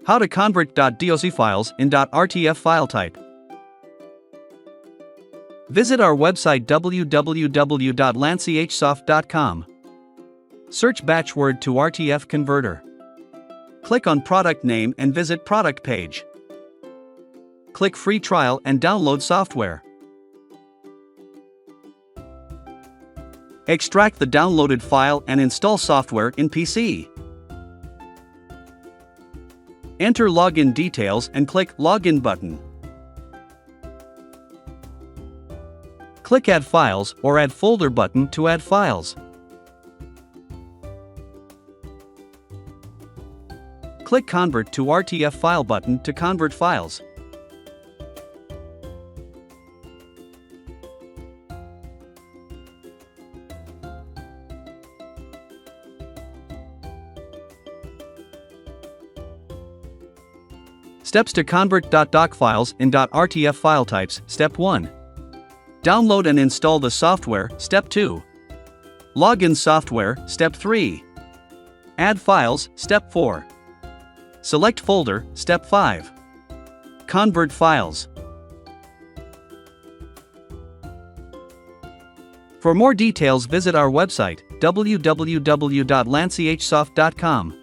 How to convert .doc files in .rtf file type. Visit our website www.lantechsoft.com. Search batch word to RTF converter. Click on product name and visit product page. Click free trial and download software. Extract the downloaded file and install software in PC. Enter login details and click Login button. Click Add Files or Add Folder button to add files. Click Convert to RTF File button to convert files. Steps to convert .doc files in .rtf file types. Step 1. Download and install the software. Step 2. Login software. Step 3. Add files. Step 4. Select folder. Step 5. Convert files. For more details, visit our website www.lantechsoft.com.